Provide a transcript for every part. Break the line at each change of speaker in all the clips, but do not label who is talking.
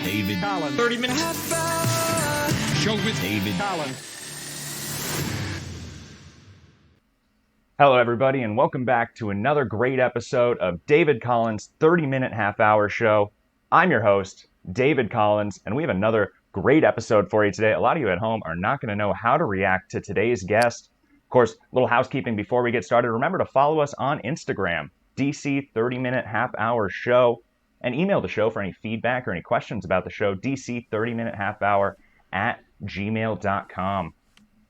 David Collins.
30 minutes. Show with
David
Collins.
Hello, everybody, and welcome back to another great episode of David Collins' 30-minute half-hour show. I'm your host, David Collins, and we have another great episode for you today. A lot of you at home are not going to know how to react to today's guest. Of course, a little housekeeping before we get started. Remember to follow us on Instagram, DC 30-minute half-hour show, and email the show for any feedback or any questions about the show, DC 30-minute half-hour at gmail.com.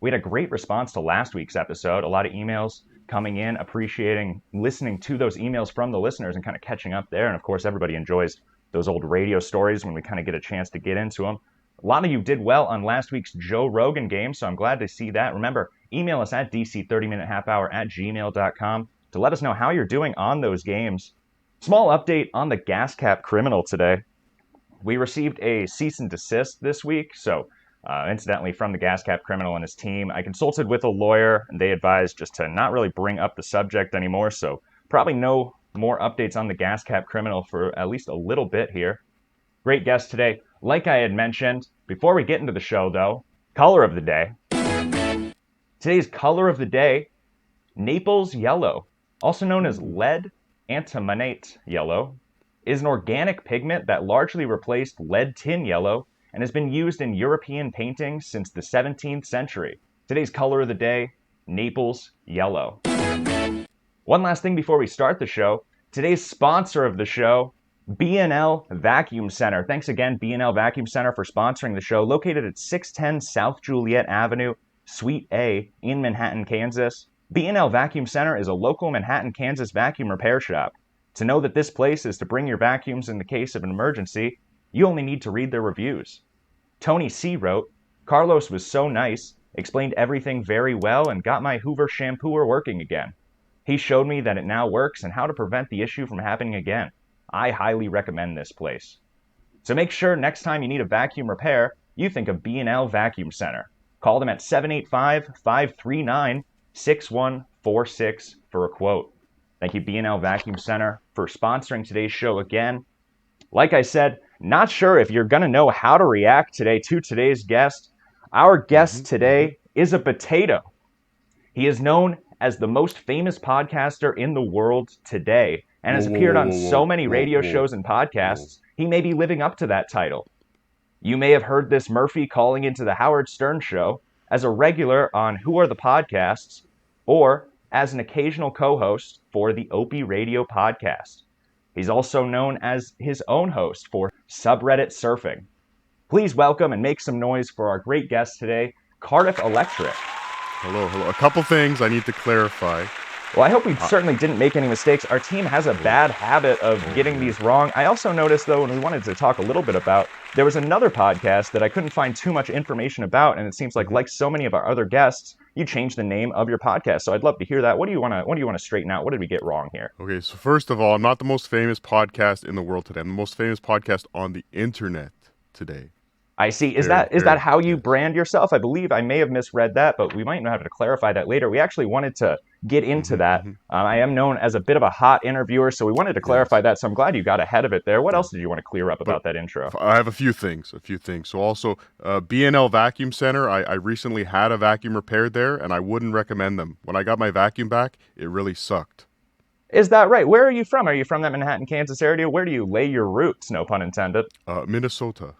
We had a great response to last week's episode. A lot of emails coming in, appreciating listening to those emails from the listeners and kind of catching up there. And of course, everybody enjoys those old radio stories when we kind of get a chance to get into them. A lot of you did well on last week's Joe Rogan game, so I'm glad to see that. Remember, email us at dc30minutehalfhour at gmail.com to let us know how you're doing on those games. Small update on the gas cap criminal today. We received a cease and desist this week, so incidentally from the gas cap criminal and his team. I consulted with a lawyer, and they advised just to not really bring up the subject anymore, so probably no more updates on the gas cap criminal for at least a little bit here. Great guest today. Like I had mentioned, before we get into the show, though, color of the day. Today's color of the day, Naples yellow, also known as lead antimonate yellow, is an organic pigment that largely replaced lead tin yellow and has been used in European paintings since the 17th century. Today's color of the day, Naples yellow. One last thing before we start the show. Today's sponsor of the show, B&L Vacuum Center. Thanks again, B&L Vacuum Center, for sponsoring the show. Located at 610 South Juliet Avenue, Suite A in Manhattan, Kansas. B&L Vacuum Center is a local Manhattan, Kansas vacuum repair shop. To know that this place is to bring your vacuums in the case of an emergency, you only need to read their reviews. Tony C. wrote, "Carlos was so nice, explained everything very well, and got my Hoover shampooer working again. He showed me that it now works and how to prevent the issue from happening again. I highly recommend this place." So make sure next time you need a vacuum repair, you think of B&L Vacuum Center. Call them at 785-539-6146 for a quote. Thank you, B&L Vacuum Center, for sponsoring today's show again. Like I said, not sure if you're going to know how to react today to today's guest. Our guest today is a potato. He is known as the most famous podcaster in the world today and has appeared on so many radio shows and podcasts, he may be living up to that title. You may have heard this Murphy calling into the Howard Stern Show as a regular on Who Are the Podcasts, or as an occasional co-host for the Opie Radio podcast. He's also known as his own host for Subreddit Surfing. Please welcome and make some noise for our great guest today, Cardiff Electric.
Hello. A couple things I need to clarify.
Well, I hope we certainly didn't make any mistakes. Our team has a bad habit of getting these wrong. I also noticed, though, when we wanted to talk a little bit about, there was another podcast that I couldn't find too much information about, and it seems like so many of our other guests, you changed the name of your podcast. So I'd love to hear that. What do you want to straighten out? What did we get wrong here?
Okay, so first of all, I'm not the most famous podcast in the world today. I'm the most famous podcast on the internet today.
I see. Is that how you brand yourself? I believe I may have misread that, but we might have to clarify that later. We actually wanted to get into that. I am known as a bit of a hot interviewer, so we wanted to clarify that. So I'm glad you got ahead of it there. What else did you want to clear up about that intro?
I have a few things. So also, B&L Vacuum Center, I recently had a vacuum repaired there, and I wouldn't recommend them. When I got my vacuum back, it really sucked.
Is that right? Where are you from? Are you from that Manhattan, Kansas area? Where do you lay your roots? No pun intended.
Minnesota.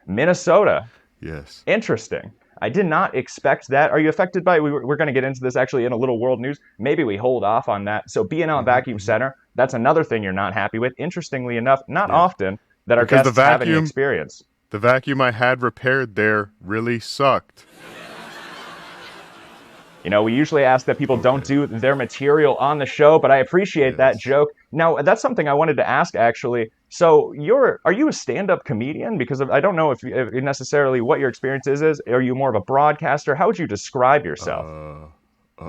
Minnesota.
Yes.
Interesting. I did not expect that. Are you affected by, we're going to get into this actually in a little world news. Maybe we hold off on that. So B&L Vacuum Center, that's another thing you're not happy with. Interestingly enough, not often that our guests have any experience.
The vacuum I had repaired there really sucked.
You know, we usually ask that people don't do their material on the show, but I appreciate that joke. Now, that's something I wanted to ask, actually. So, are you a stand-up comedian? Because I don't know if necessarily what your experience is. Are you more of a broadcaster? How would you describe yourself?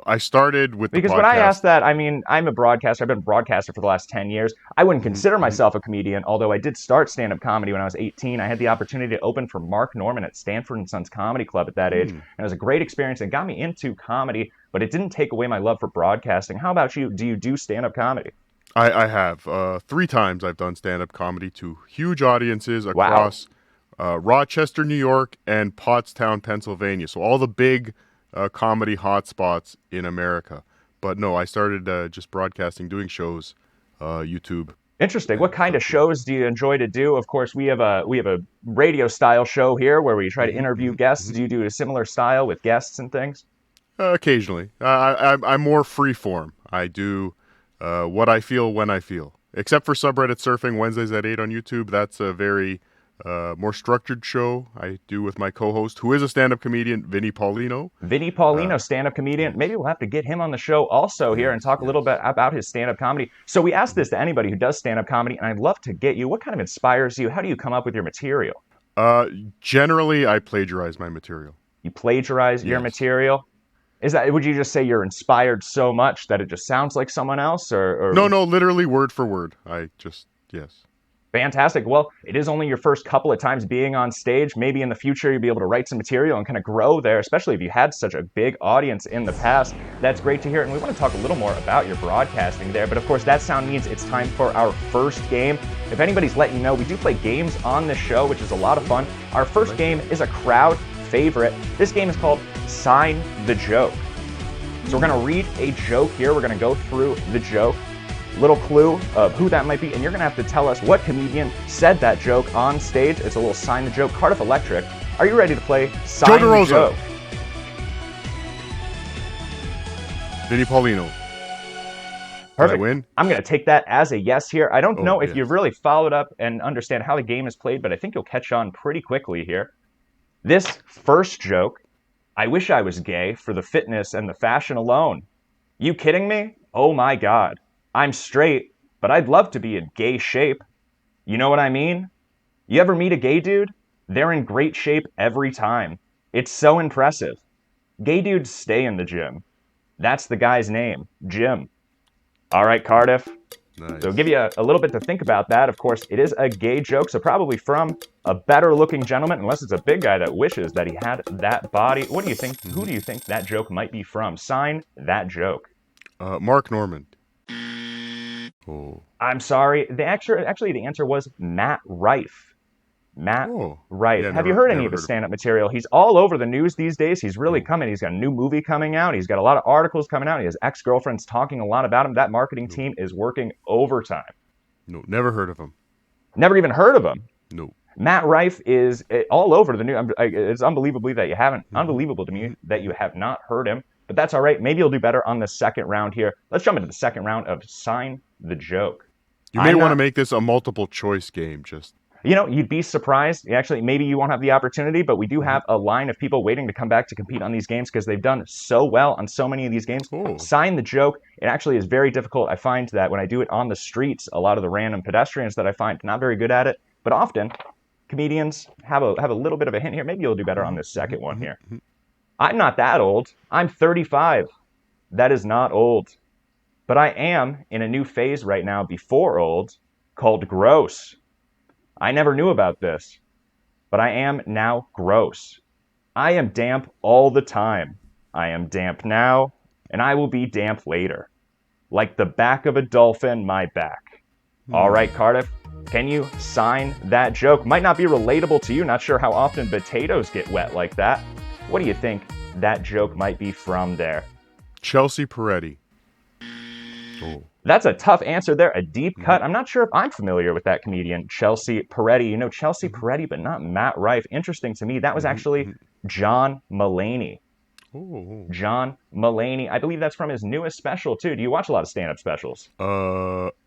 I started with the
Because
podcast.
when I ask that, I mean, I'm a broadcaster. I've been a broadcaster for the last 10 years. I wouldn't consider myself a comedian, although I did start stand-up comedy when I was 18. I had the opportunity to open for Mark Norman at Stanford & Sons Comedy Club at that age. And it was a great experience. It got me into comedy, but it didn't take away my love for broadcasting. How about you? Do you do stand-up comedy?
I have. 3 times I've done stand-up comedy to huge audiences across Rochester, New York, and Pottstown, Pennsylvania. So all the big comedy hotspots in America. But no, I started just broadcasting, doing shows, YouTube.
Interesting. What kind of
stuff like
shows do you enjoy to do? Of course, we have a radio style show here where we try to interview guests. Do you do a similar style with guests and things?
Occasionally. I'm more free form. I do what I feel when I feel. Except for Subreddit Surfing, Wednesdays at 8 on YouTube. That's a very more structured show I do with my co-host, who is a stand-up comedian, Vinny Paulino.
Vinny Paulino, stand-up comedian.
Yes.
Maybe we'll have to get him on the show also here and talk a little bit about his stand-up comedy. So we ask this to anybody who does stand-up comedy, and I'd love to get you. What kind of inspires you? How do you come up with your material?
Generally, I plagiarize my material.
You plagiarize your material? Would you just say you're inspired so much that it just sounds like someone else? Or...
No, literally word for word. Yes.
Fantastic. Well, it is only your first couple of times being on stage. Maybe in the future you'll be able to write some material and kind of grow there, especially if you had such a big audience in the past. That's great to hear. And we want to talk a little more about your broadcasting there. But of course, that sound means it's time for our first game. If anybody's letting you know, we do play games on this show, which is a lot of fun. Our first game is a crowd favorite. This game is called Sign the Joke. So we're going to read a joke here. We're going to go through the joke. Little clue of who that might be, and you're going to have to tell us what comedian said that joke on stage. It's a little Sign the Joke. Cardiff Electric, are you ready to play Sign the Joke?
Vinny Paulino.
Perfect.
Did I win?
I'm going to take that as a yes here. I don't know if you've really followed up and understand how the game is played, but I think you'll catch on pretty quickly here. This first joke, I wish I was gay for the fitness and the fashion alone. You kidding me? Oh my God. I'm straight, but I'd love to be in gay shape. You know what I mean? You ever meet a gay dude? They're in great shape every time. It's so impressive. Gay dudes stay in the gym. That's the guy's name, Jim. All right, Cardiff.
Nice.
So give you a little bit to think about that. Of course, it is a gay joke, so probably from a better-looking gentleman, unless it's a big guy that wishes that he had that body. What do you think? Who do you think that joke might be from? Sign that joke.
Mark Normand. Oh.
I'm sorry. Actually, the answer was Matt Rife. Matt Rife.
Yeah,
Have you heard any of his stand-up material? He's all over the news these days. He's really coming. He's got a new movie coming out. He's got a lot of articles coming out. He has ex-girlfriends talking a lot about him. That marketing team is working overtime.
No, never heard of him.
Never even heard of him?
No.
Matt Rife is all over the news. It's unbelievable to me that you have not heard him. But that's all right. Maybe you'll do better on the second round here. Let's jump into the second round of Sign the Joke.
You may want to make this a multiple choice game.
You'd be surprised. Actually, maybe you won't have the opportunity, but we do have a line of people waiting to come back to compete on these games because they've done so well on so many of these games. Sign the Joke. It actually is very difficult. I find that when I do it on the streets, a lot of the random pedestrians that I find not very good at it, but often comedians have a little bit of a hint here. Maybe you'll do better on this second one here. I'm not that old. I'm 35. That is not old. But I am in a new phase right now before old called gross. I never knew about this, but I am now gross. I am damp all the time. I am damp now, and I will be damp later. Like the back of a dolphin, my back. All right, Cardiff, can you sign that joke? Might not be relatable to you. Not sure how often potatoes get wet like that. What do you think that joke might be from there?
Chelsea Peretti.
That's a tough answer there, a deep cut. I'm not sure if I'm familiar with that comedian, Chelsea Peretti. You know Chelsea Peretti, but not Matt Rife. Interesting to me. That was actually John Mulaney. John Mulaney. I believe that's from his newest special, too. Do you watch a lot of stand-up specials?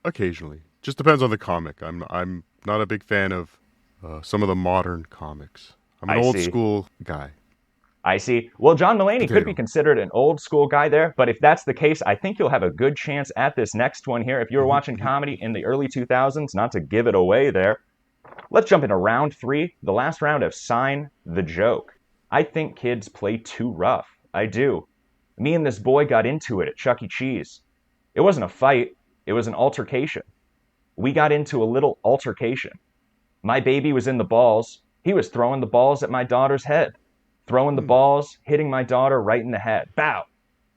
Occasionally. Just depends on the comic. I'm not a big fan of some of the modern comics. I'm an old school guy.
I see. Well, John Mulaney could be considered an old school guy there, but if that's the case, I think you'll have a good chance at this next one here. If you were watching comedy in the early 2000s, not to give it away there. Let's jump into round 3, the last round of Sign the Joke. I think kids play too rough. I do. Me and this boy got into it at Chuck E. Cheese. It wasn't a fight. It was an altercation. We got into a little altercation. My baby was in the balls. He was throwing the balls at my daughter's head. Throwing the balls, hitting my daughter right in the head. Bow.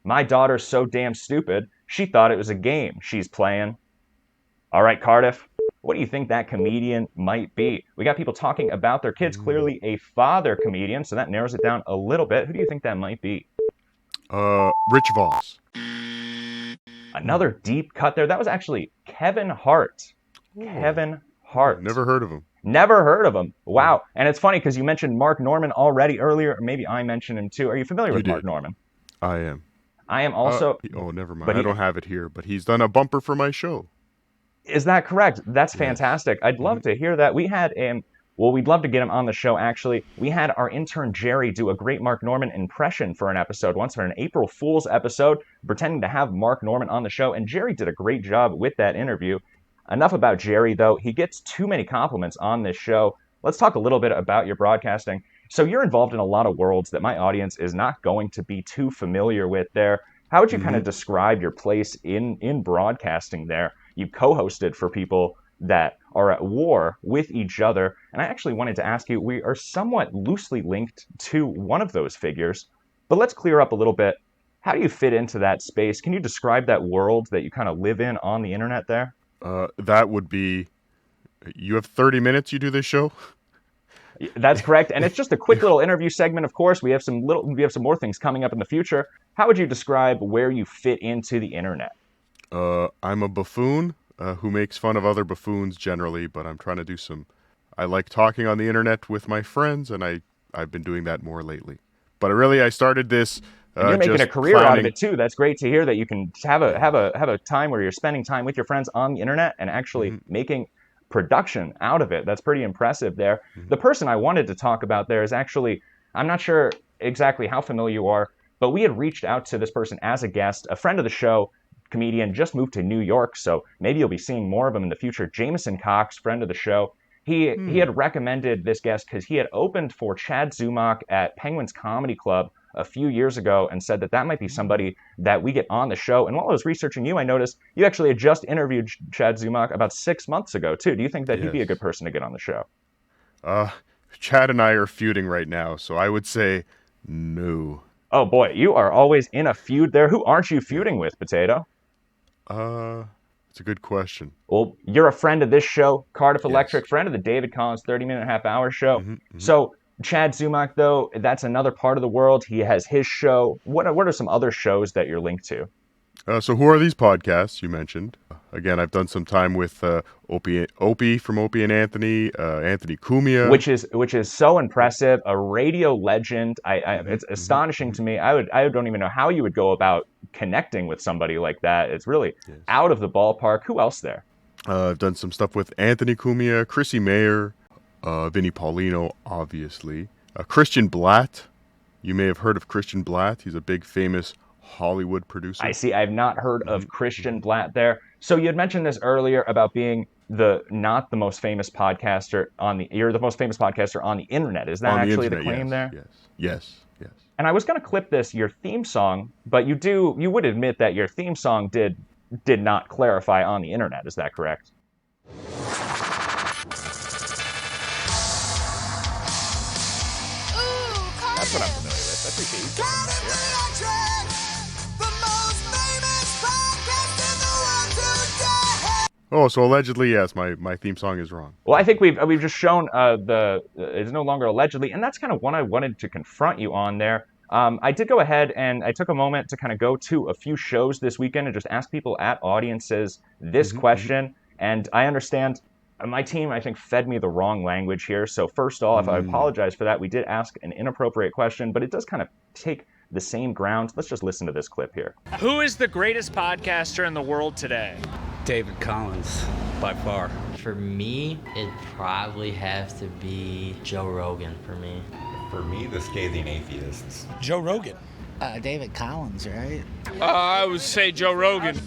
My daughter's so damn stupid, she thought it was a game she's playing. All right, Cardiff, what do you think that comedian might be? We got people talking about their kids, clearly a father comedian, so that narrows it down a little bit. Who do you think that might be?
Rich Voss.
Another deep cut there. That was actually Kevin Hart. Kevin Hart.
Never heard of him.
Never heard of him. Wow. And it's funny because you mentioned Mark Norman already earlier, or maybe I mentioned him too. Are you familiar with Mark Norman?
I am.
I am also.
Never mind. I don't have it here, but he's done a bumper for my show.
Is that correct? That's fantastic. I'd love to hear that. We had we'd love to get him on the show, actually. We had our intern Jerry do a great Mark Norman impression for an episode once, for an April Fool's episode, pretending to have Mark Norman on the show, and Jerry did a great job with that interview. Enough about Jerry, though. He gets too many compliments on this show. Let's talk a little bit about your broadcasting. So you're involved in a lot of worlds that my audience is not going to be too familiar with there. How would you kind of describe your place in broadcasting there? You co-hosted for people that are at war with each other. And I actually wanted to ask you, we are somewhat loosely linked to one of those figures, but let's clear up a little bit. How do you fit into that space? Can you describe that world that you kind of live in on the internet there?
That would be, you have 30 minutes you do this show?
That's correct. And it's just a quick little interview segment, of course. We have some more things coming up in the future. How would you describe where you fit into the internet?
I'm a buffoon who makes fun of other buffoons generally, but I'm trying to do I like talking on the internet with my friends, and I've been doing that more lately. But I started this.
And you're making a career out of it too. That's great to hear that you can have a time where you're spending time with your friends on the internet and actually making production out of it. That's pretty impressive there. The person I wanted to talk about there is actually, I'm not sure exactly how familiar you are, but we had reached out to this person as a guest, a friend of the show, comedian, just moved to New York, so maybe you'll be seeing more of him in the future. Jameson Cox, friend of the show. He had recommended this guest because he had opened for Chad Zumock at Penguins Comedy Club a few years ago and said that might be somebody that we get on the show. And while I was researching you, I noticed you actually had just interviewed Chad Zumock about 6 months ago, too. Do you think that he'd be a good person to get on the show?
Chad and I are feuding right now, so I would say no.
Oh, boy, you are always in a feud there. Who aren't you feuding with, Potato?
It's a good question.
Well, you're a friend of this show, Cardiff Electric, friend of the David Collins 30-minute half-hour show. So Chad Zumock, though, that's another part of the world. He has his show. What are some other shows that you're linked to?
So who are these podcasts you mentioned? Again, I've done some time with Opie from Opie and Anthony, Anthony Cumia.
Which is so impressive, a radio legend. It's astonishing to me. I don't even know how you would go about connecting with somebody like that. It's really out of the ballpark. Who else there?
I've done some stuff with Anthony Cumia, Chrissy Mayer, Vinnie Paulino, obviously. Christian Blatt. You may have heard of Christian Blatt. He's a big, famous Hollywood producer.
I see. I've not heard of Christian Blatt there. So you had mentioned this earlier about being not the most famous podcaster you're the most famous podcaster on the internet. Is that actually the claim there?
Yes.
And I was going to clip your theme song, but you would admit that your theme song did not clarify on the internet. Is that correct? That's what I'm familiar with. I appreciate you doing that here.
Oh, so allegedly, yes, my theme song is wrong.
Well, I think we've just shown it's no longer allegedly, and that's kind of what I wanted to confront you on there. I did go ahead and I took a moment to kind of go to a few shows this weekend and just ask people at audiences this question, and I understand my team, I think, fed me the wrong language here. So first off, I apologize for that. We did ask an inappropriate question, but it does kind of take the same ground. Let's just listen to this clip here.
Who is the greatest podcaster in the world today?
David Collins, by far.
For me, it probably has to be Joe Rogan for me.
For me, the Scathing Atheists.
Joe Rogan.
David Collins, right?
I would say Joe Rogan.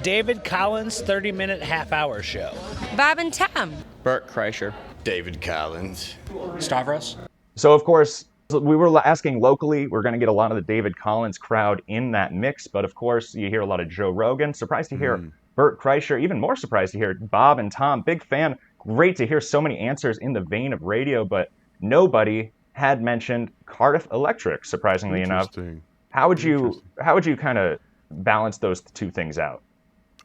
David Collins, 30-minute half-hour show.
Bob and Tom.
Bert Kreischer.
David Collins.
Stavros.
So, of course, we were asking locally. We're going to get a lot of the David Collins crowd in that mix, but of course, you hear a lot of Joe Rogan. Surprised to hear Bert Kreischer. Even more surprised to hear Bob and Tom. Big fan. Great to hear so many answers in the vein of radio, but nobody had mentioned Cardiff Electric, surprisingly enough. How would you kind of balance those two things out?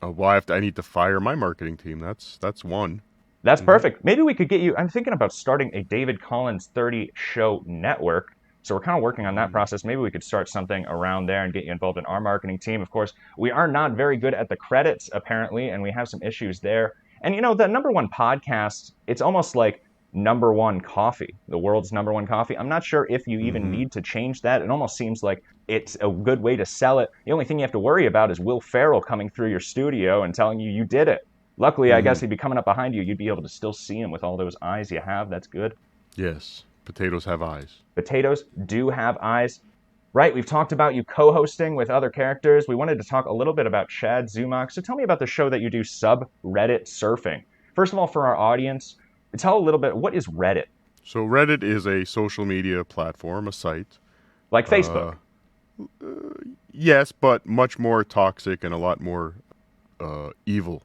Well, I need to fire my marketing team. That's one.
That's perfect. Maybe we could get you. I'm thinking about starting a David Collins 30 show network. So we're kind of working on that process. Maybe we could start something around there and get you involved in our marketing team. Of course, we are not very good at the credits, apparently, and we have some issues there. And the number one podcast, it's almost like number one coffee, the world's number one coffee. I'm not sure if you even need to change that. It almost seems like it's a good way to sell it. The only thing you have to worry about is Will Ferrell coming through your studio and telling you did it. Luckily, I guess he'd be coming up behind you. You'd be able to still see him with all those eyes you have. That's good.
Yes, potatoes have eyes.
Potatoes do have eyes. Right, we've talked about you co-hosting with other characters. We wanted to talk a little bit about Chad Zumach. So tell me about the show that you do, Subreddit Surfing. First of all, for our audience, tell a little bit, what is Reddit?
So Reddit is a social media platform, a site.
Like Facebook?
Yes, but much more toxic and a lot more evil,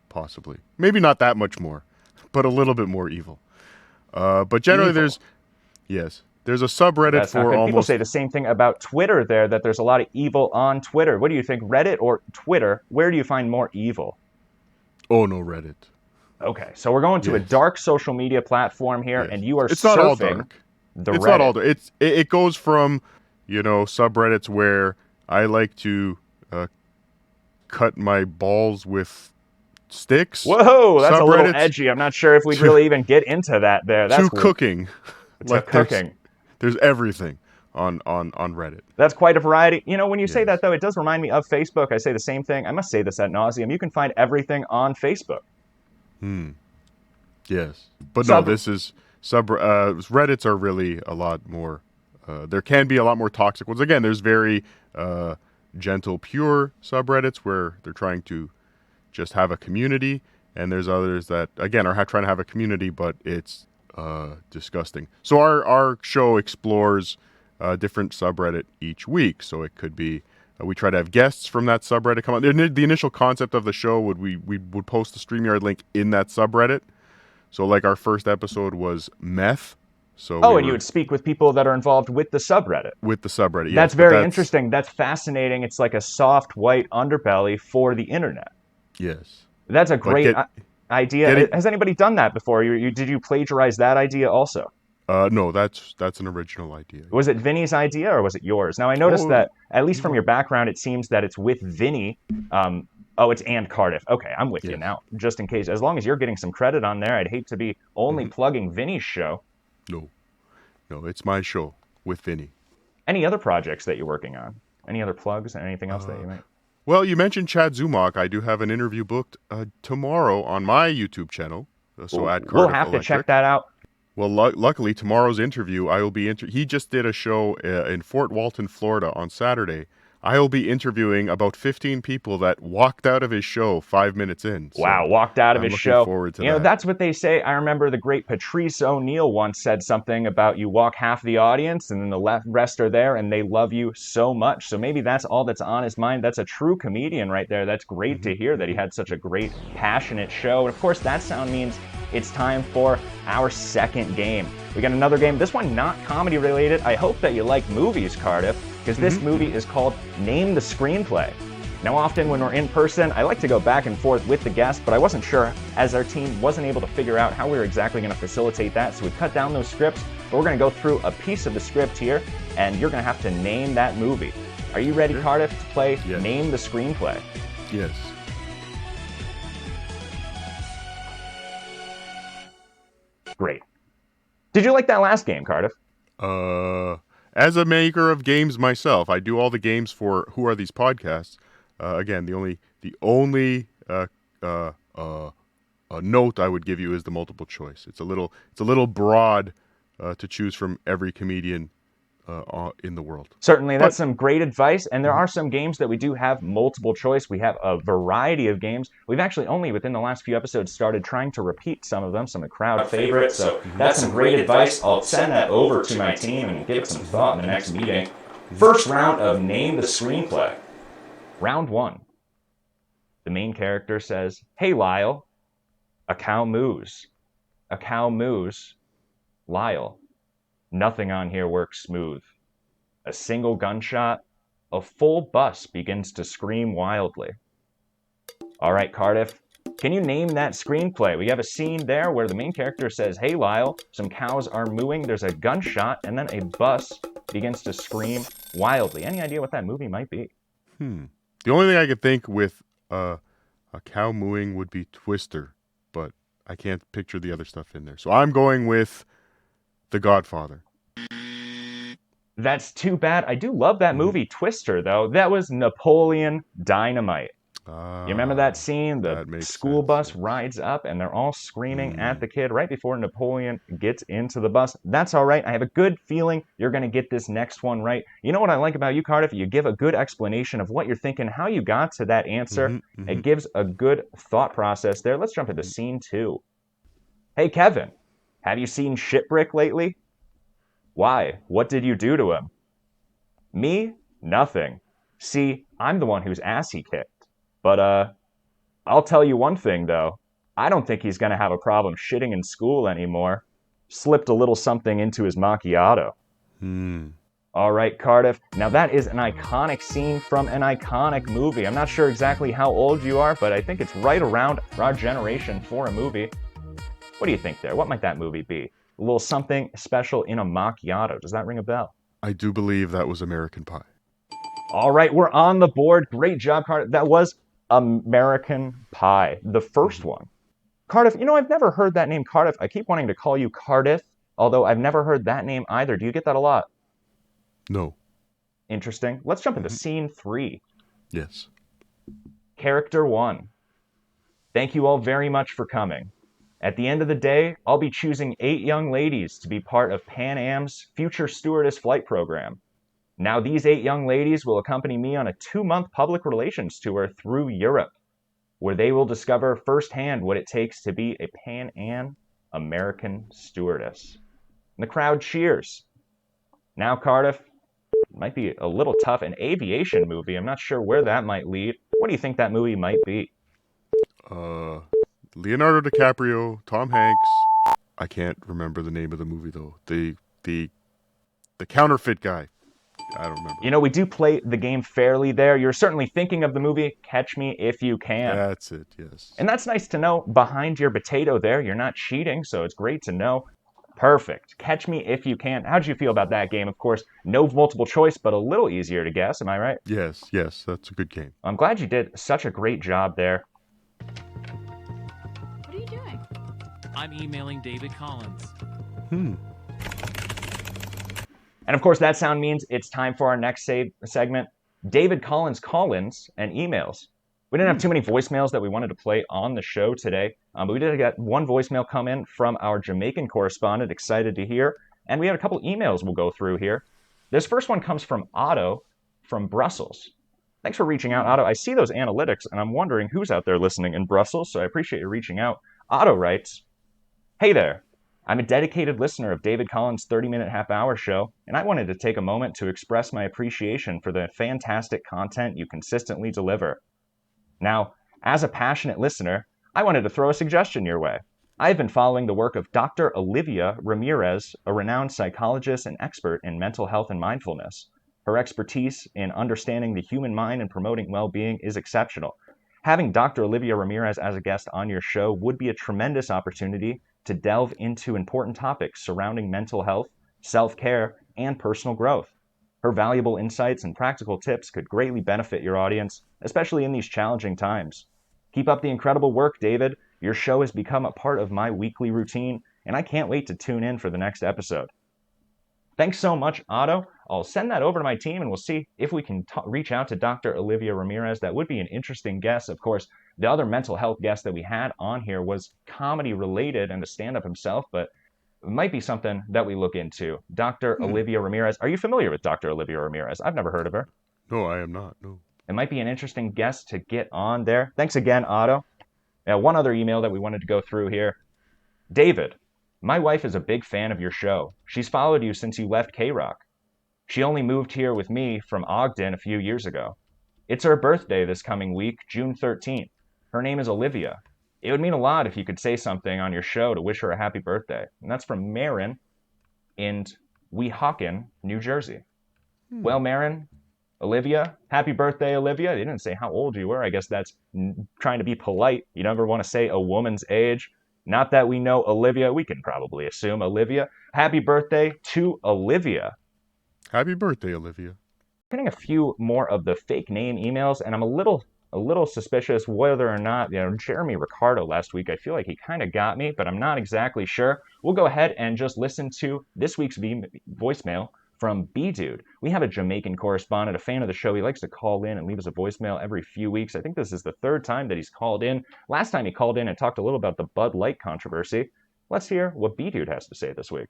possibly. Maybe not that much more, but a little bit more evil. But generally
Evil.
there's a subreddit
That's not
for
good.
almost...
People say the same thing about Twitter there, that there's a lot of evil on Twitter. What do you think, Reddit or Twitter? Where do you find more evil?
Oh, no, Reddit.
Okay, so we're going to a dark social media platform here, and you are
It's not all
surfing
dark.
the
It's
Reddit.
not all dark. It goes from, subreddits where I like to cut my balls with sticks.
Whoa, that's a little
subreddits
edgy. I'm not sure if we'd really even get into that there. That's
to cooking.
To cooking.
There's everything on Reddit.
That's quite a variety. When you say that, though, it does remind me of Facebook. I say the same thing. I must say this ad nauseum. You can find everything on Facebook.
Yes. But no, this is... Reddits are really a lot more... there can be a lot more toxic ones. Again, there's very gentle, pure subreddits where they're trying to just have a community. And there's others that, again, are trying to have a community, but it's disgusting. So our show explores a different subreddit each week. So it could be... we try to have guests from that subreddit come on. The initial concept of the show we would post the StreamYard link in that subreddit. So like our first episode was meth. So
and you would speak with people that are involved with the subreddit.
With the subreddit, yes.
That's very interesting. That's fascinating. It's like a soft white underbelly for the internet.
Yes.
That's a great idea. Has anybody done that before? Did you plagiarize that idea also?
No, that's an original idea.
Was it Vinny's idea or was it yours? Now, I noticed that, at least from your background, it seems that it's with Vinny. It's and Cardiff. Okay, I'm with you now. Just in case. As long as you're getting some credit on there, I'd hate to be only plugging Vinny's show.
No, it's my show with Vinny.
Any other projects that you're working on? Any other plugs? Anything else that you might...
Well, you mentioned Chad Zumach. I do have an interview booked tomorrow on my YouTube channel. So at Cardiff
We'll have
Electric.
to check that out.
Well, luckily, tomorrow's interview, I will be... He just did a show in Fort Walton, Florida on Saturday. I will be interviewing about 15 people that walked out of his show 5 minutes in. So
wow, walked out of his show.
I'm looking forward to that.
That's what they say. I remember the great Patrice O'Neill once said something about you walk half the audience and then the rest are there and they love you so much. So maybe that's all that's on his mind. That's a true comedian right there. That's great to hear that he had such a great, passionate show. And of course, that sound means it's time for our second game. We got another game. This one not comedy related. I hope that you like movies, Cardiff, because this movie is called Name the Screenplay. Now, often when we're in person, I like to go back and forth with the guest, but I wasn't sure, as our team wasn't able to figure out how we were exactly going to facilitate that, so we cut down those scripts, but we're going to go through a piece of the script here, and you're going to have to name that movie. Are you ready, Cardiff, to play Name the Screenplay?
Yes.
Great. Did you like that last game, Cardiff?
As a maker of games myself, I do all the games for Who Are These Podcasts. Again, the only note I would give you is the multiple choice. It's a little broad to choose from every comedian in the world.
Certainly, that's some great advice, and there are some games that we do have multiple choice. We have a variety of games. We've actually only, within the last few episodes, started trying to repeat some of them, some of the crowd favorites, so that's some great advice. I'll send that over to my team and give it some thought in the next meeting. First round of Name the Screenplay. Round 1. The main character says, "Hey, Lyle, a cow moos. A cow moos. Lyle. Nothing on here works smooth. A single gunshot, a full bus begins to scream wildly." All right, Cardiff. Can you name that screenplay? We have a scene there where the main character says, "Hey, Lyle," some cows are mooing, there's a gunshot, and then a bus begins to scream wildly. Any idea what that movie might be?
The only thing I could think with a cow mooing would be Twister, but I can't picture the other stuff in there. So I'm going with The Godfather.
That's too bad. I do love that movie, Twister, though. That was Napoleon Dynamite. You remember that scene? The school bus rides up and they're all screaming at the kid right before Napoleon gets into the bus. That's all right. I have a good feeling you're going to get this next one right. You know what I like about you, Cardiff? You give a good explanation of what you're thinking, how you got to that answer. It gives a good thought process there. Let's jump into scene 2. Hey, Kevin, have you seen Shipwreck lately? Why? What did you do to him? Me? Nothing. See, I'm the one whose ass he kicked. But, I'll tell you one thing, though. I don't think he's going to have a problem shitting in school anymore. Slipped a little something into his macchiato. All right, Cardiff. Now, that is an iconic scene from an iconic movie. I'm not sure exactly how old you are, but I think it's right around our generation for a movie. What do you think there? What might that movie be? A little something special in a macchiato. Does that ring a bell?
I do believe that was American Pie.
All right, we're on the board. Great job, Cardiff. That was American Pie, the first one. Cardiff, you know, I've never heard that name Cardiff. I keep wanting to call you Cardiff, although I've never heard that name either. Do you get that a lot?
No.
Interesting. Let's jump into scene 3.
Yes.
Character 1. Thank you all very much for coming. At the end of the day, I'll be choosing 8 young ladies to be part of Pan Am's Future Stewardess Flight Program. Now, these 8 young ladies will accompany me on a 2-month public relations tour through Europe, where they will discover firsthand what it takes to be a Pan Am American stewardess. And the crowd cheers. Now, Cardiff, might be a little tough. An aviation movie. I'm not sure where that might lead. What do you think that movie might be?
Leonardo DiCaprio, Tom Hanks. I can't remember the name of the movie though. The counterfeit guy. I don't remember.
You know, we do play the game fairly there. You're certainly thinking of the movie Catch Me If You Can.
That's it, yes.
And that's nice to know. Behind your potato there, you're not cheating, so it's great to know. Perfect. Catch Me If You Can. How'd you feel about that game? Of course, no multiple choice, but a little easier to guess. Am I right?
Yes, that's a good game.
I'm glad you did such a great job there.
What are you doing?
I'm emailing David Collins.
And of course, that sound means it's time for our next segment, David Collins call-ins and emails. We didn't have too many voicemails that we wanted to play on the show today, but we did get one voicemail come in from our Jamaican correspondent, excited to hear, and we had a couple emails we'll go through here. This first one comes from Otto from Brussels. Thanks for reaching out, Otto. I see those analytics, and I'm wondering who's out there listening in Brussels, so I appreciate you reaching out. Otto writes, "Hey there. I'm a dedicated listener of David Collins' 30-minute half-hour show, and I wanted to take a moment to express my appreciation for the fantastic content you consistently deliver. Now, as a passionate listener, I wanted to throw a suggestion your way. I've been following the work of Dr. Olivia Ramirez, a renowned psychologist and expert in mental health and mindfulness. Her expertise in understanding the human mind and promoting well-being is exceptional. Having Dr. Olivia Ramirez as a guest on your show would be a tremendous opportunity to delve into important topics surrounding mental health, self-care, and personal growth. Her valuable insights and practical tips could greatly benefit your audience, especially in these challenging times. Keep up the incredible work, David. Your show has become a part of my weekly routine, and I can't wait to tune in for the next episode." Thanks so much, Otto. I'll send that over to my team, and we'll see if we can reach out to Dr. Olivia Ramirez. That would be an interesting guest. Of course, the other mental health guest that we had on here was comedy-related and a stand-up himself, but it might be something that we look into. Dr. Olivia Ramirez. Are you familiar with Dr. Olivia Ramirez? I've never heard of her.
No, I am not, no.
It might be an interesting guest to get on there. Thanks again, Otto. Now, one other email that we wanted to go through here. David, my wife is a big fan of your show. She's followed you since you left K-Rock. She only moved here with me from Ogden a few years ago. It's her birthday this coming week, June 13th. Her name is Olivia. It would mean a lot if you could say something on your show to wish her a happy birthday. And that's from Marin in Weehawken, New Jersey. Well, Marin, Olivia. Happy birthday, Olivia. They didn't say how old you were. I guess that's trying to be polite. You never want to say a woman's age. Not that we know Olivia. We can probably assume Olivia. Happy birthday to Olivia.
Happy birthday, Olivia.
Getting a few more of the fake name emails, and I'm a little suspicious whether or not, Jeremy Ricardo last week, I feel like he kind of got me, but I'm not exactly sure. We'll go ahead and just listen to this week's voicemail from B-Dude. We have a Jamaican correspondent, a fan of the show. He likes to call in and leave us a voicemail every few weeks. I think this is the third time that he's called in. Last time he called in and talked a little about the Bud Light controversy. Let's hear what B-Dude has to say this week.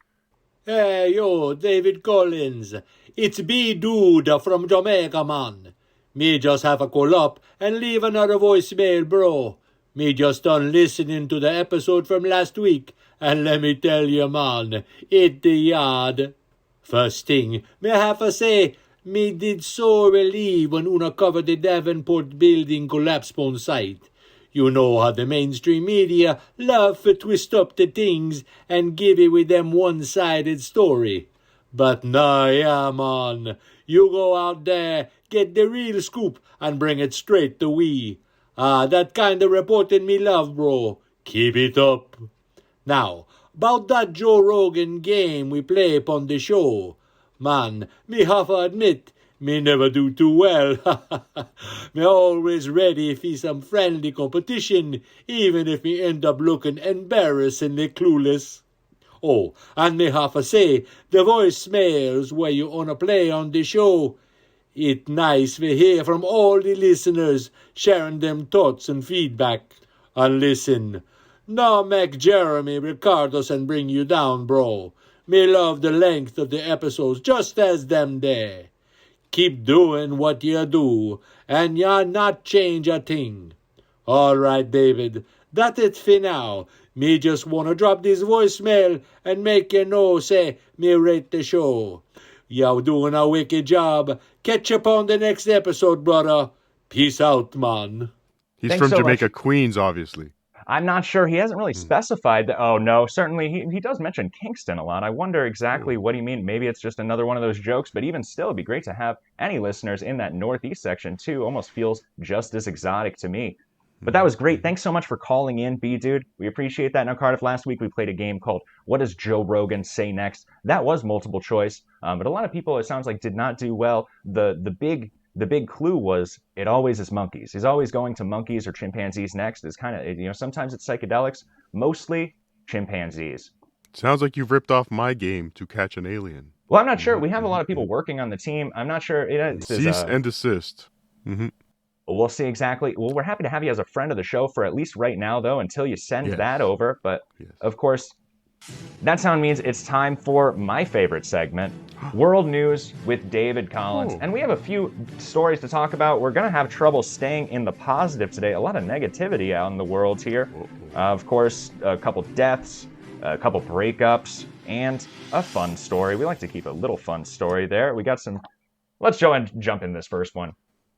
Hey, yo, David Collins. It's B-Dude from Jamaica, man. Me just have a call up and leave another voicemail, bro. Me just done listening to the episode from last week, and let me tell you, man, it the yard. First thing, me have to say, me did so relieve when Una covered the Davenport building collapse on site. You know how the mainstream media love to twist up the things and give it with them one-sided story. But nah, yeah, man. You go out there, get the real scoop, and bring it straight to we. That kind of reporting me love, bro. Keep it up. Now, about that Joe Rogan game we play upon the show. Man, me have to admit, me never do too well. Me always ready for some friendly competition, even if me end up looking embarrassingly clueless. Oh, and me have to say, the voicemails where you wanna play on the show, it nice to hear from all the listeners sharing them thoughts and feedback. And listen, now make Jeremy Ricardo and bring you down, bro. Me love the length of the episodes just as them there. Keep doing what you do, and you not change a thing. All right, David, that's it for now. Me just wanna drop this voicemail and make you know, say, me rate the show. You're doing a wicked job. Catch up on the next episode, brother. Peace out, man.
He's
Thanks
from
so
Jamaica,
much.
Queens, obviously.
I'm not sure. He hasn't really specified that. Oh, no, certainly he does mention Kingston a lot. I wonder exactly what he mean. Maybe it's just another one of those jokes, but even still, it'd be great to have any listeners in that Northeast section, too. Almost feels just as exotic to me. But that was great. Thanks so much for calling in, B-Dude. We appreciate that. Now, Cardiff, last week we played a game called What Does Joe Rogan Say Next? That was multiple choice, but a lot of people, it sounds like, did not do well. The big clue was it always is monkeys. He's always going to monkeys or chimpanzees next. It's kind of, sometimes it's psychedelics, mostly chimpanzees.
Sounds like you've ripped off my game to catch an alien.
Well, I'm not sure. We have a lot of people working on the team. I'm not sure.
Cease and desist. Mm-hmm.
We'll see exactly. Well, we're happy to have you as a friend of the show for at least right now, though, until you send that over. But, of course, that sound means it's time for my favorite segment, World News with David Collins. And we have a few stories to talk about. We're going to have trouble staying in the positive today. A lot of negativity out in the world here. Of course, a couple deaths, a couple breakups, and a fun story. We like to keep a little fun story there. We got some. Let's go and jump in this first one.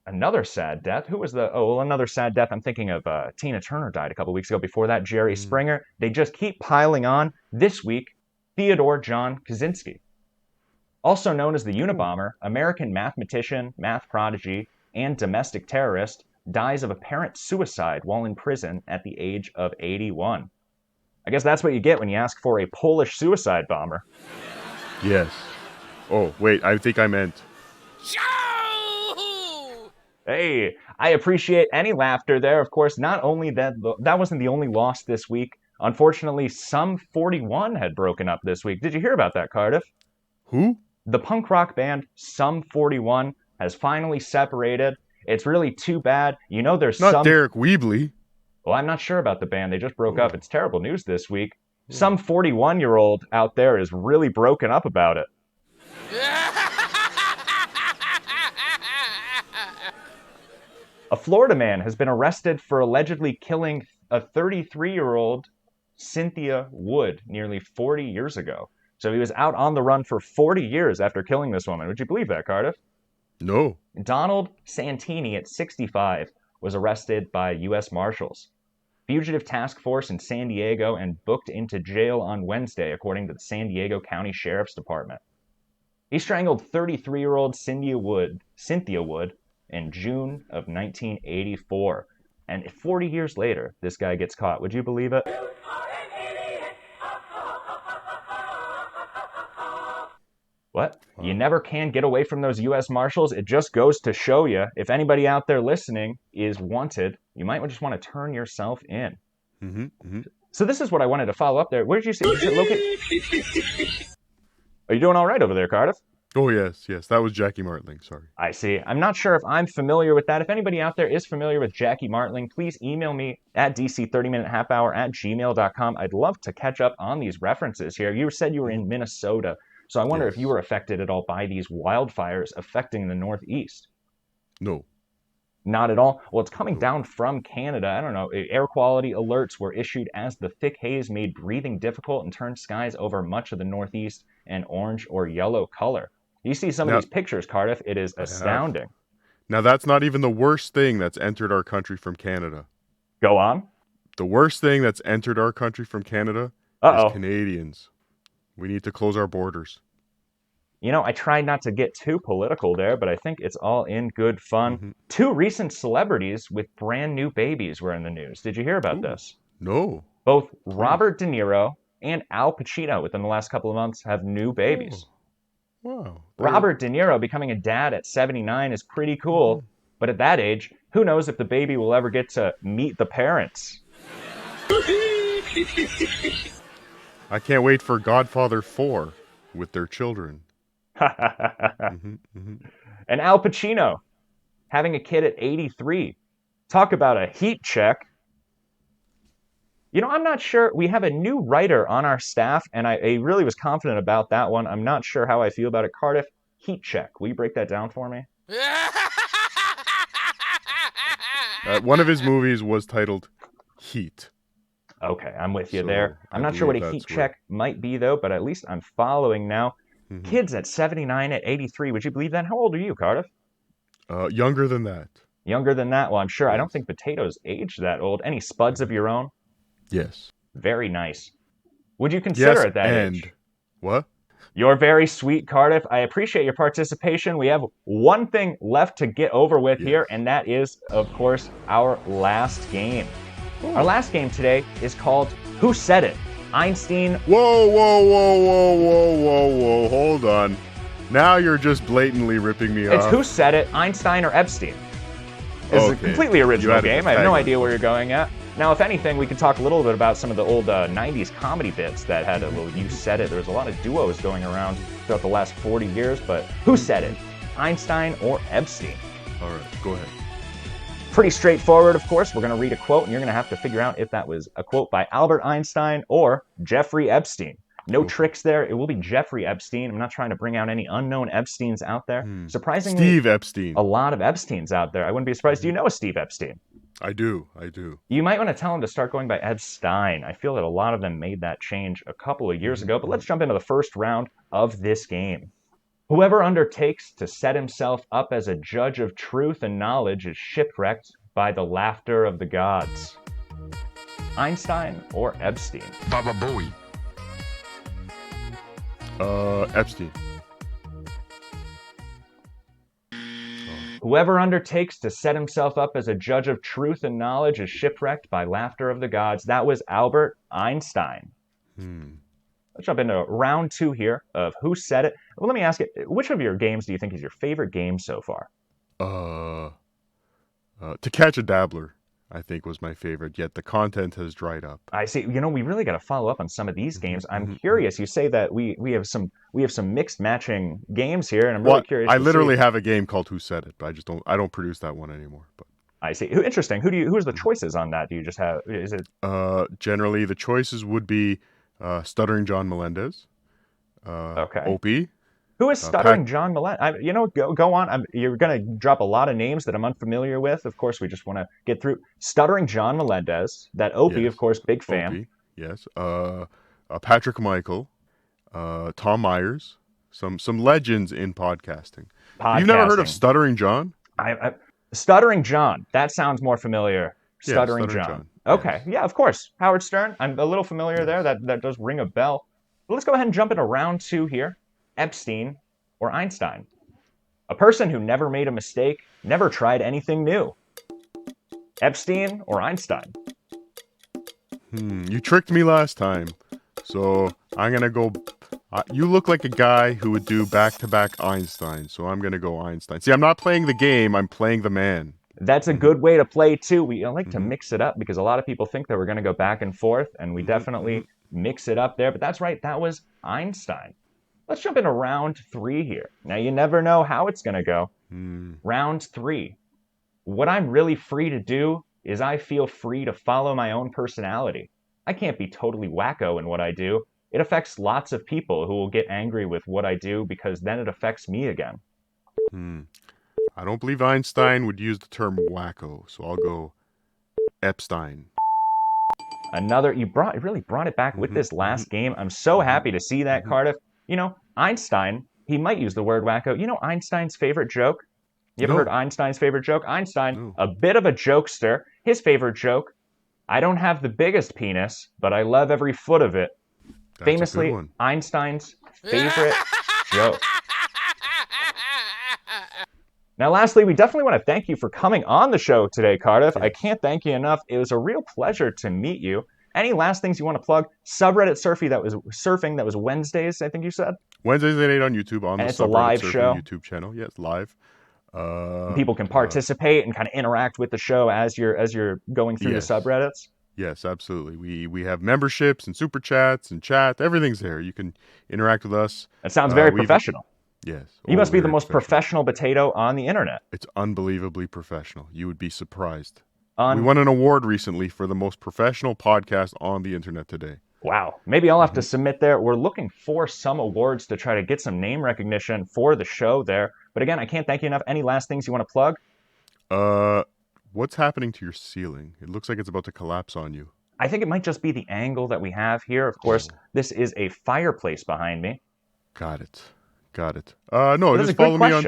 Another sad death. Who was another sad death? I'm thinking of Tina Turner died a couple weeks ago. Before that, Jerry Springer. They just keep piling on. This week, Theodore John Kaczynski. Also known as the Unabomber, American mathematician, math prodigy, and domestic terrorist, dies of apparent suicide while in prison at the age of 81. I guess that's what you get when you ask for a Polish suicide bomber.
Yes. Oh, wait, I think I meant...
Hey, I appreciate any laughter there. Of course, not only that wasn't the only loss this week. Unfortunately, Sum 41 had broken up this week. Did you hear about that, Cardiff?
Who?
The punk rock band Sum 41 has finally separated. It's really too bad. There's
not Derek Weebly.
Well, I'm not sure about the band. They just broke up. It's terrible news this week. Some 41-year-old out there is really broken up about it. A Florida man has been arrested for allegedly killing a 33-year-old Cynthia Wood nearly 40 years ago. So he was out on the run for 40 years after killing this woman. Would you believe that, Cardiff?
No.
Donald Santini, at 65, was arrested by U.S. Marshals. Fugitive task force in San Diego and booked into jail on Wednesday, according to the San Diego County Sheriff's Department. He strangled 33-year-old Cynthia Wood in June of 1984. And 40 years later, this guy gets caught. Would you believe it? What? You never can get away from those U.S. Marshals. It just goes to show you, if anybody out there listening is wanted, you might just want to turn yourself in. So this is what I wanted to follow up there. Where did you see it? Are you doing all right over there, Cardiff?
Oh, yes. That was Jackie Martling, sorry.
I see. I'm not sure if I'm familiar with that. If anybody out there is familiar with Jackie Martling, please email me at dc30minutehalfhour@gmail.com. I'd love to catch up on these references here. You said you were in Minnesota, so I wonder if you were affected at all by these wildfires affecting the Northeast.
No.
Not at all? Well, it's coming down from Canada. I don't know. Air quality alerts were issued as the thick haze made breathing difficult and turned skies over much of the Northeast an orange or yellow color. You see some of these pictures, Cardiff. It is astounding.
Now, that's not even the worst thing that's entered our country from Canada.
Go on.
The worst thing that's entered our country from Canada is Canadians. We need to close our borders.
You know, I tried not to get too political there, but I think it's all in good fun. 2 recent celebrities with brand new babies were in the news. Did you hear about this?
No.
Both Robert De Niro and Al Pacino within the last couple of months have new babies.
Wow.
Robert De Niro becoming a dad at 79 is pretty cool, but at that age, who knows if the baby will ever get to meet the parents?
I can't wait for Godfather 4 with their children.
And Al Pacino having a kid at 83. Talk about a heat check. You know, I'm not sure. We have a new writer on our staff, and I really was confident about that one. I'm not sure how I feel about it. Cardiff, heat check. Will you break that down for me?
One of his movies was titled Heat.
Okay, I'm with you there. I'm not sure what a heat check might be, though, but at least I'm following now. Kids at 79, at 83. Would you believe that? How old are you, Cardiff?
Younger than that.
Younger than that? Well, I'm sure. I don't think potatoes age that old. Any spuds of your own?
Yes.
Very nice. Would you consider it that age?
What?
You're very sweet, Cardiff. I appreciate your participation. We have one thing left to get over with here, and that is, of course, our last game. Our last game today is called Who Said It? Einstein.
Whoa. Hold on. Now you're just blatantly ripping me off.
It's Who Said It? Einstein or Epstein? It's a completely original game. I have no idea where you're going at. Now, if anything, we could talk a little bit about some of the old 90s comedy bits that had a little You Said It. There was a lot of duos going around throughout the last 40 years, but who said it? Einstein or Epstein?
All right, go ahead.
Pretty straightforward, of course. We're going to read a quote, and you're going to have to figure out if that was a quote by Albert Einstein or Jeffrey Epstein. No tricks there. It will be Jeffrey Epstein. I'm not trying to bring out any unknown Epsteins out there. Surprisingly,
Steve Epstein.
A lot of Epsteins out there. I wouldn't be surprised. Do you know a Steve Epstein?
I do.
You might want to tell him to start going by Epstein. I feel that a lot of them made that change a couple of years ago, but let's jump into the first round of this game. Whoever undertakes to set himself up as a judge of truth and knowledge is shipwrecked by the laughter of the gods. Einstein or Epstein?
Baba Booey.
Epstein.
Whoever undertakes to set himself up as a judge of truth and knowledge is shipwrecked by laughter of the gods. That was Albert Einstein. Let's jump into round 2 here of Who Said It. Well, let me ask you, which of your games do you think is your favorite game so far?
To Catch a Dabbler, I think, was my favorite, yet the content has dried up.
I see. You know, we really got to follow up on some of these games. I'm curious. You say that we have some mixed matching games here, and I'm really curious.
I literally have a game called Who Said It, but I don't produce that one anymore. But
I see. Interesting. Who's the choices on that? Do you just have? Is it?
Generally, the choices would be Stuttering John Melendez. Opie.
Who is Stuttering John Melendez? Go on. You're going to drop a lot of names that I'm unfamiliar with. Of course, we just want to get through. Stuttering John Melendez. That Opie,
yes.
Of course, big fan.
Opie, yes. Patrick Michael. Tom Myers. Some legends in podcasting. You've never heard of Stuttering John?
Stuttering John. That sounds more familiar. Stuttering John. Okay.
Yes.
Yeah, of course. Howard Stern. I'm a little familiar there. That does ring a bell. But let's go ahead and jump into round 2 here. Epstein or Einstein? A person who never made a mistake, never tried anything new. Epstein or Einstein?
You tricked me last time, so I'm gonna go. You look like a guy who would do back-to-back Einstein, so I'm gonna go Einstein. See, I'm not playing the game; I'm playing the man.
That's a good way to play too. We like to mix it up because a lot of people think that we're going to go back and forth, and we definitely mix it up there. But that's right, that was Einstein. Let's jump into round 3 here. Now, you never know how it's going to go. Round 3. What I'm really free to do is I feel free to follow my own personality. I can't be totally wacko in what I do. It affects lots of people who will get angry with what I do because then it affects me again.
I don't believe Einstein would use the term wacko, so I'll go Epstein.
You really brought it back with this last game. I'm so happy to see that, Cardiff. You know, Einstein, he might use the word wacko. You know Einstein's favorite joke? You ever heard Einstein's favorite joke? Einstein, a bit of a jokester. His favorite joke, I don't have the biggest penis, but I love every foot of it.
That's
Famously, Einstein's favorite joke. Now, lastly, we definitely want to thank you for coming on the show today, Cardiff. I can't thank you enough. It was a real pleasure to meet you. Any last things you want to plug? Subreddit surfing that was Wednesdays, I think you said?
Wednesdays at 8 on YouTube on
and
the
it's a live
Subreddit
show.
Surfing YouTube channel. Yes, live.
People can participate and kind of interact with the show as you're going through the subreddits.
Yes, absolutely. We have memberships and super chats and chat. Everything's there. You can interact with us.
That sounds very professional.
Yes.
You must be the most professional potato on the internet.
It's unbelievably professional. You would be surprised. We won an award recently for the most professional podcast on the internet today.
Wow. Maybe I'll have to submit there. We're looking for some awards to try to get some name recognition for the show there. But again, I can't thank you enough. Any last things you want to plug?
What's happening to your ceiling? It looks like it's about to collapse on you.
I think it might just be the angle that we have here. Of course, this is a fireplace behind me.
Got it. No,
That's
just follow me on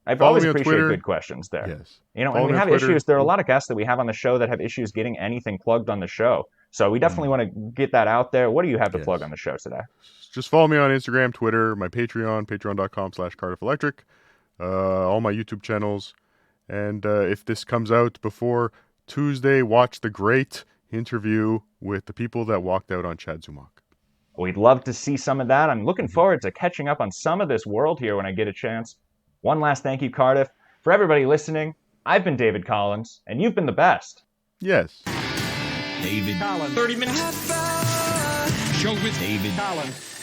I've always
me on
appreciated
Twitter.
good questions there.
Yes.
You know,
Follow
and we
me on
have
Twitter.
issues. There are a lot of guests that we have on the show that have issues getting anything plugged on the show. So we definitely want to get that out there. What do you have to plug on the show today?
Just follow me on Instagram, Twitter, my Patreon, patreon.com/Cardiff Electric, all my YouTube channels. And if this comes out before Tuesday, watch the great interview with the people that walked out on Chad Zumach.
We'd love to see some of that. I'm looking forward to catching up on some of this world here when I get a chance. One last thank you, Cardiff. For everybody listening, I've been David Collins, and you've been the best.
Yes.
David Collins.
30 minutes. Show with David Collins.